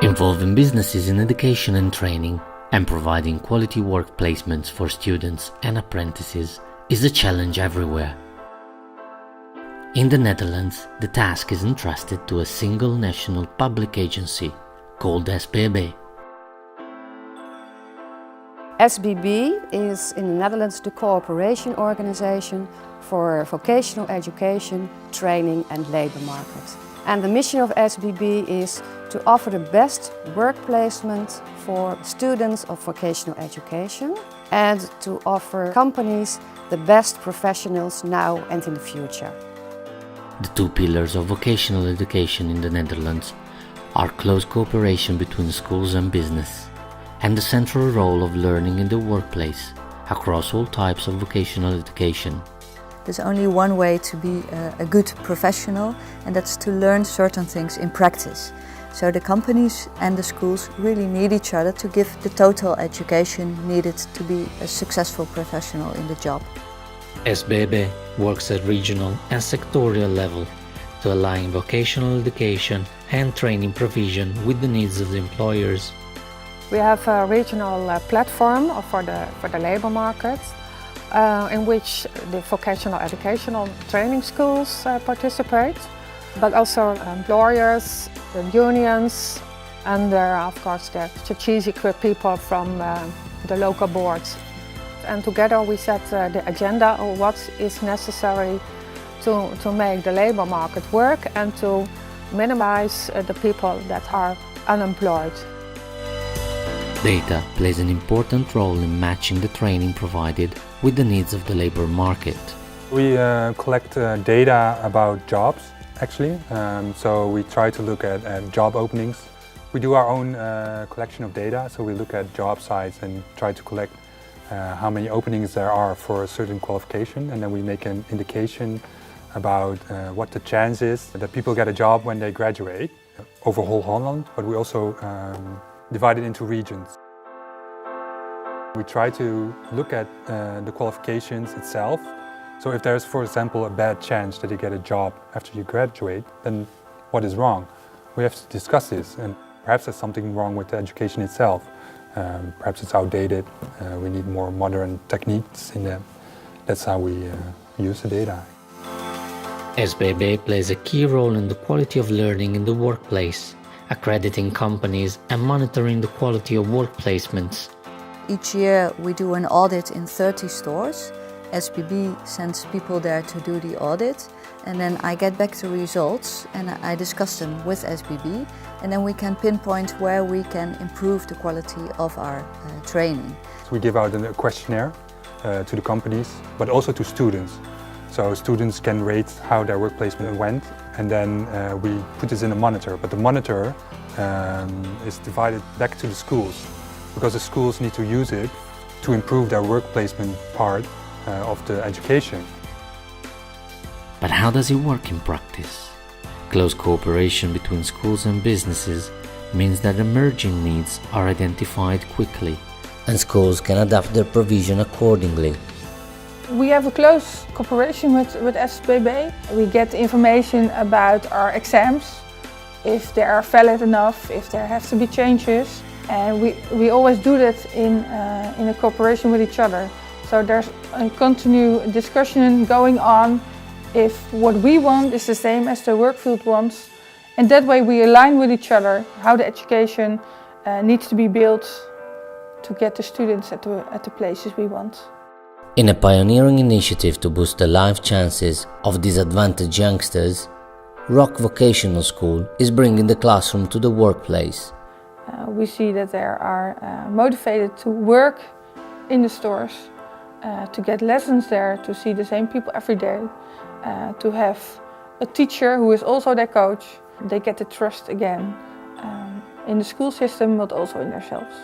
Involving businesses in education and training and providing quality work placements for students and apprentices is a challenge everywhere. In the Netherlands, the task is entrusted to a single national public agency called SBB. SBB is in the Netherlands the cooperation organization for vocational education, training and labour market. And the mission of SBB is to offer the best work placement for students of vocational education and to offer companies the best professionals now and in the future. The two pillars of vocational education in the Netherlands are close cooperation between schools and business, and the central role of learning in the workplace across all types of vocational education. There's only one way to be a good professional, and that's to learn certain things in practice. So the companies and the schools really need each other to give the total education needed to be a successful professional in the job. SBB works at regional and sectorial level to align vocational education and training provision with the needs of the employers. We have a regional platform for the labour market in which the vocational educational training schools participate, but also employers, the unions, and of course the strategic people from the local boards. And together we set the agenda of what is necessary to make the labour market work and to minimize the people that are unemployed. Data plays an important role in matching the training provided with the needs of the labour market. We collect data about jobs, actually. So we try to look at job openings. We do our own collection of data, so we look at job sites and try to collect how many openings there are for a certain qualification, and then we make an indication about what the chance is that people get a job when they graduate over whole Holland, but we also divide it into regions. We try to look at the qualifications itself. So if there's, for example, a bad chance that you get a job after you graduate, then what is wrong? We have to discuss this, and perhaps there's something wrong with the education itself. Perhaps it's outdated, we need more modern techniques in them. That's how we use the data. SBB plays a key role in the quality of learning in the workplace, accrediting companies and monitoring the quality of work placements. Each year we do an audit in 30 stores. SBB sends people there to do the audit, and then I get back the results and I discuss them with SBB, and then we can pinpoint where we can improve the quality of our training. So we give out a questionnaire to the companies, but also to students. So students can rate how their work placement went, and then we put this in a monitor. But the monitor is divided back to the schools, because the schools need to use it to improve their work placement part of the education. But how does it work in practice? Close cooperation between schools and businesses means that emerging needs are identified quickly, and schools can adapt their provision accordingly. We have a close cooperation with SBB. We get information about our exams, if they are valid enough, if there have to be changes. And we always do that in a cooperation with each other. So there's a continued discussion going on if what we want is the same as the work field wants. And that way we align with each other how the education needs to be built to get the students at the places we want. In a pioneering initiative to boost the life chances of disadvantaged youngsters, Rock Vocational School is bringing the classroom to the workplace. We see that they are motivated to work in the stores, to get lessons there, to see the same people every day, to have a teacher who is also their coach. They get the trust again in the school system, but also in themselves.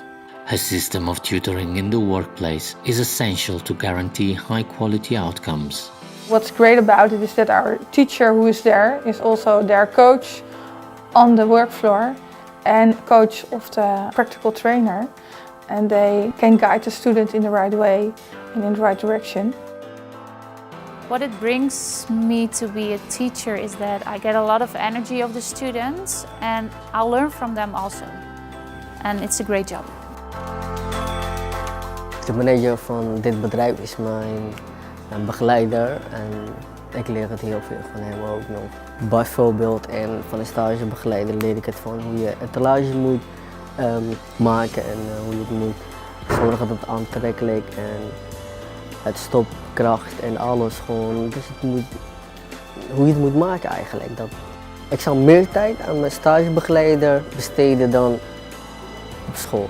A system of tutoring in the workplace is essential to guarantee high-quality outcomes. What's great about it is that our teacher who is there is also their coach on the work floor and coach of the practical trainer, and they can guide the student in the right way and in the right direction. What it brings me to be a teacher is that I get a lot of energy of the students and I learn from them also. and it's a great job. De manager van dit bedrijf is mijn begeleider en ik leer het heel veel van hem ook nog. Bijvoorbeeld en van de stagebegeleider leer ik het van hoe je etalage moet maken en hoe je het moet zorgen dat het aantrekkelijk en het stopkracht en alles gewoon. Dus hoe je het moet maken eigenlijk. Ik zal meer tijd aan mijn stagebegeleider besteden dan op school.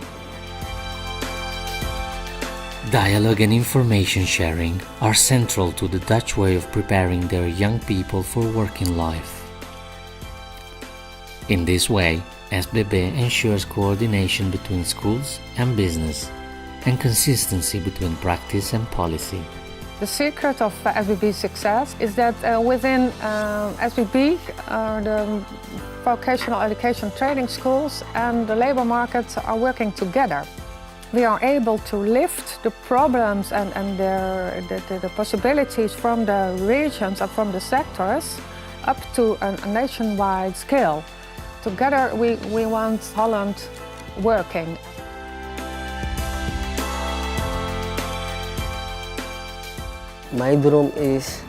Dialogue and information sharing are central to the Dutch way of preparing their young people for working life. In this way, SBB ensures coordination between schools and business and consistency between practice and policy. The secret of SBB's success is that within SBB, the vocational education training schools and the labor market are working together. We are able to lift the problems and the possibilities from the regions and from the sectors up to a nationwide scale. Together we want Holland working. Mijn droom is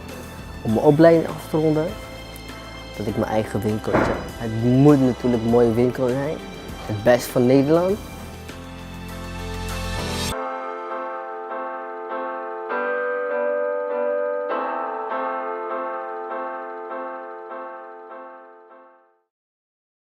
om mijn opleiding af te ronden, dat ik mijn eigen winkel heb. Het moet natuurlijk een mooie winkel zijn, het best van Nederland.